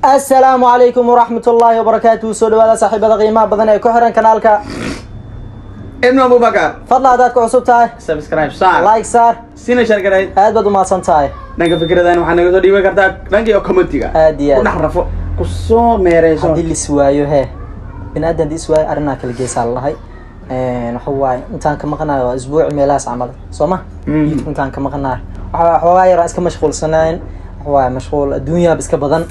السلام عليكم ورحمة الله وبركاته. سودو هذا صاحب القيمة بدنا كحرن كنالك ابن ابو بكر فضل هذاك عصب تاي سبسكرايب صار لايك صار سينا شركة هاد بدو ما صنتاي دنك فكرة دان وحنا نقول ديما كرتا دنك يو كومنتيغا هادي ونحرفو كسو ميريسو هادي اللي سوايو هي بن ادم دي سواي ارنا كل جيس الله نحواي انتان كما قنا اسبوع ميلاس عمل سوما انتان كما قنا حواي راس كمشغول سنين حواي مشغول الدنيا بس كبدن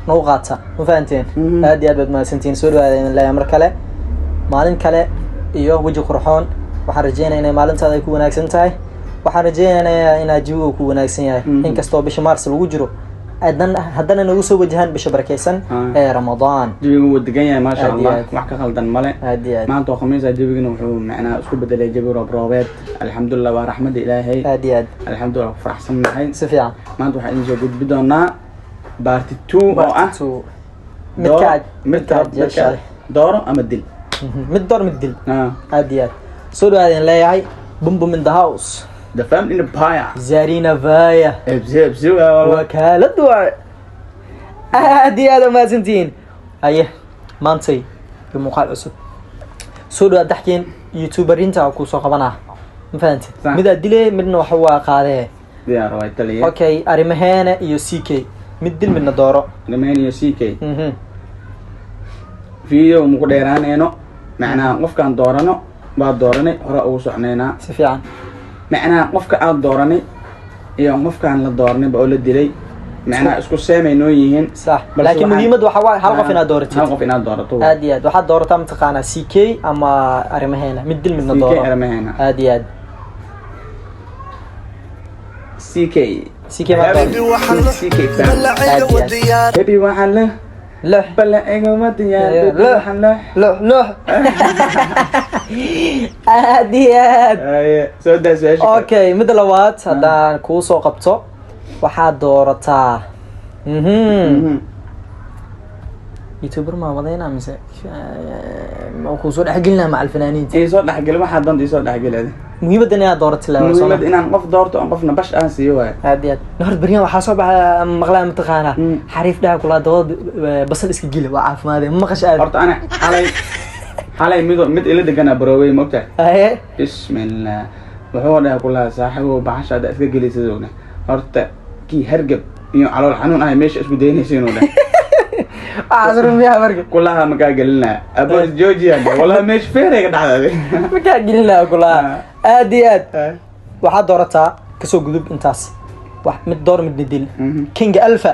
نوقاتها مفانتين هادي ابد ما سنتين سودو هذا لا امر كله مالين كله iyo waji qurxoon waxaan rajeynayaa inay maalintaada ay ku wanaagsan tahay waxaan rajeynayaa in jiwgu ku wanaagsan yahay inkastoo bisha Maars lagu jiro haddana nagu soo wajahan bisha barakeysan ee Ramadaan jiwgu wuu degan yahay ma sha Allah wax ka khaldan male maanta oo khamiis jiwguna wuxuu macnaa isku bedelay jawi roobeed alxamdulillah wa rahmada ilaahay alxamdulillah faraxsanahay si fiican maanta waxaan idin soo gudbi doonaa part 2 oo ah midka dooro ama dil متدور متدل هاديات سودو هذين لا يعي بوم بوم in the house the family empire زارينا فايا ابزو وكالة دواء هاديات ما سنتين ايه مانتي بمقال عسو سودو هاد تحكين يوتيوبرين تاعو كوسو قبناه مفهمتي ميدا ديلي مدنا وحوا قاده يا روايت لي اوكي اريمهانا يو سي كي مدل من دورو اريمهانا يو سي كي فيديو مو دheeraanayno macnaa qofkaan doorano baa dooranay hore ugu socnayna si fiican macnaa qofka aad dooranay iyo qofkaan la dooranay baa la dilay macnaa isku sameeyno yihiin sax laakiin muhiimadu waxa waa hal qof inaad doorato hal qof inaad doorato aad iyo aad waxa doorataa mataqaana CK ama arimaheena mid dil midna dooro CK arimaheena aad iyo aad CK ma dooro CK baby waxaan la لا بلا ايغو ديار لا عاديات سودا سويش اوكي مدلوات هذا كو سو قبطو waxaa doorataa youtuber ma wadayna mise ma ku soo dhaxgelina ma alfanaaniinta ee soo dhaxgal waxa dan soo dhaxgalada muhiimada inaad doorato la muhiimada inaan qof doorto aan qofna bash aan siiyo waay aadiyad nahar bariyan waxa soo baxay maqlaan mataqaana xariif dhaha kula dood basal iska gila waa caafimaad ma qashay horta ana xalay mid ila degana barooway moogta bismillah wuxuu dhaha kula saaxibo baxashada iska gelisadowna horta ki hargab iyo calool xanuun ah meesha isku deynaysiin oo dhaha عذرهم يا مرق كلها مكان قلنا ابو جوجيا والله مش فيرك دحداده مكان قلنا كلها اديات waxa doorataa kasoo gudub intaas wax mid door mid dil king alpha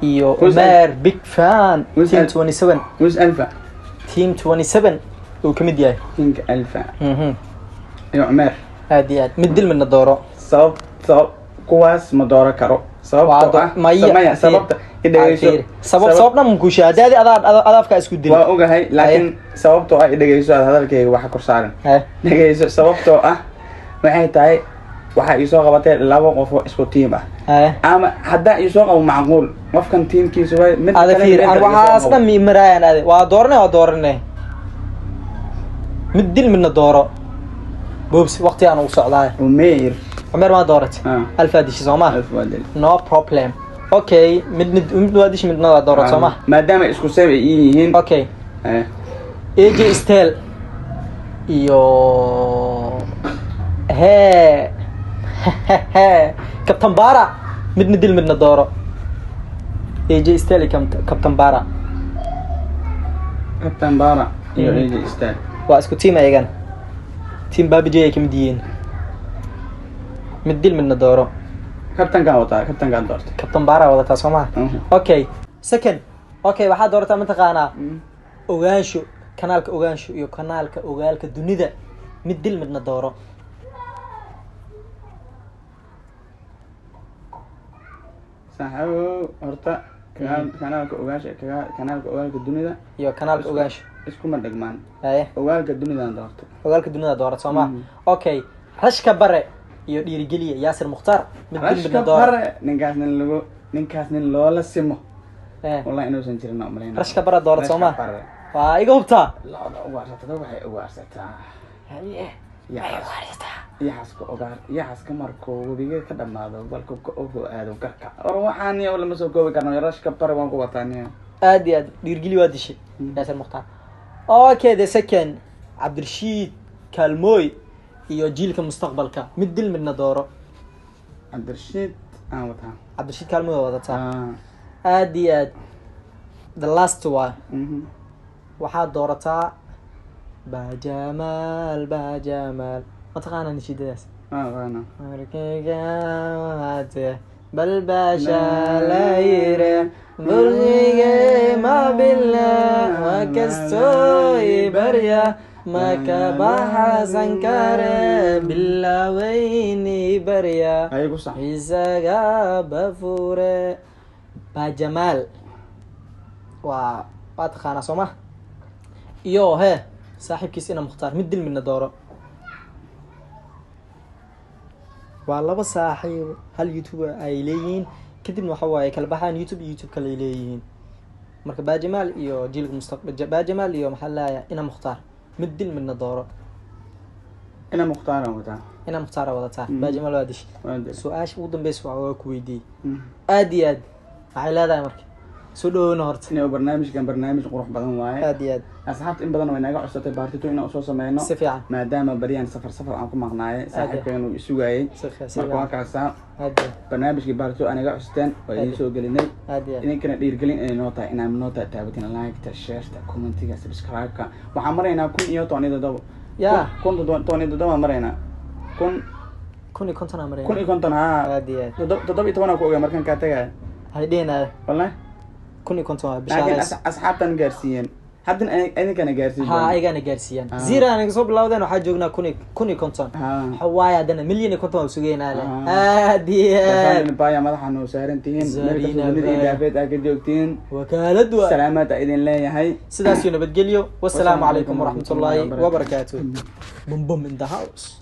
iyo umar big fan team 27 who's alpha team 27 oo kamid yahay king alpha iyo umar اديات mid dil midna dooro sabab kuwaas ma dooro karo sababta sababna mun shaadadi adaafka isku dil waa ogahay laakiin sababtoo ay dhageyso hadalkayga waxa kor saaran dhageyso sababtoo ah waxay tahay waxa ay soo qabatay laba qof oo isku tiim ah ama hadda ay soo qabo macquul qofkan tiimkiisu way mid kale waxa asna mi marayaan aad waa dooranay mid dil midna dooro boobs waqti aan u socdaa umeer عمر ما دورت الف هادي شي زعما نو بروبليم اوكي مد واديش مد نو دورت زعما ما دام اسكو سبع يهين اوكي اي جي ستيل يو ها كابتن بارا مد ندل مدنا دورو اي جي ستيل كابتن بارا يو اي جي ستيل واسكو تيم ايغان تيم بابي جي كمديين مدل من الدورة كابتن كان دورت كابتن بارا ولا تسمع اوكي سكن اوكي waxaa doortaa mataqaana ogaansho kanaalka ogaansho iyo kanaalka ogaalka dunida midil midna dooro saxaabo horta kanaalka ogaalka dunida iyo kanaalka ogaansho isku ma dhagmaan ogaalka dunida doorto Soomaa okay rashka bare iyo dhiirigeliya Yaasir Mukhtaar midna dooro ninkaas nin loola simo wallahi inuu san jirin umaleena rashka bara doorto Soomaa waa iga hubtaa la waxay ugaarsataa yaxaska ogaar yaxaska markuu webiga ka dhamaado balka ka ogo aado karka or waxaan iyo lama soo koobi karno rashka bare waan ku wataaniyo aad iyo aad dhiirgeli waa dishay Yaasir Mukhtaar. Okay, the second Cabdirashiid Kaalmooy iyo jiilka mustaqbalka mid dil midna dooro. Cabdirashiid aan wataa. Cabdirashiid Kaalmooy wadataa. aad iyo aad the last one waxaa doorataa Bajamaal ma taqaanaa nashidadaas waana markayga waate bal baasha la yire burjige ma billah wakasto ibarya ma ka baxasan kare bilawayni barya ayagu sax isaga bafure Bajamaal waa taqaanaa soo ma iyo saaxiibkiis Ina Mukhtaar mid dil midna dooro waa laba saaxiib hal YouTube ay leeyihiin kadibna waxa waaye kala baxaan YouTube kale ay leeyihiin marka Bajamaal iyo jiilka mustaqbalka Bajamaal iyo maxaa la Ina Mukhtaar mid dil midna dooro Ina Mukhtaar wadataa Bajamaal waa dish su'aasha ugu dambaysa waa ku weydiiyay aad iyo aad waxay leedahay marka soo dhawoona horta inuu barnaamij qurux badan waaye aad iyo aad asxaabta in badan way naga cusubtay baartito inaan soo sameeyno si fiican maadaama bariyaan safar aan ku maqnaayay saaxiibkeen uu isugayay marka waa kaasa barnaamijkii baartito anaga cusubteen waa idin soo gelinay idinkana dhiirgelin inay noo tahay inaan noo taabatin like share comment subscribe waxaan maraynaa 17 ya 17 maraynaa 10 maraynaa 10 aad iyo aad 17 ku ogaa markaan ka tagay haydeenaa wallahi 10 bisha asxaabtan gaarsiiyeen haddana idinkana gaarsiiyeen ayagana gaarsiiyeen zira aniga soo bilowdeen waxa joognaa 10 xawaaya hadana milyan 50 oo sugeynaa aad iyo aad baya madaxa noo saarantiin markii daafeed aad ka joogtiin wakaalad waa salaamad idin leeyahay sidaas iyo nabadgelyo wassalaamu calaykum waraxmatullaahi wabarakaatuh bum in the house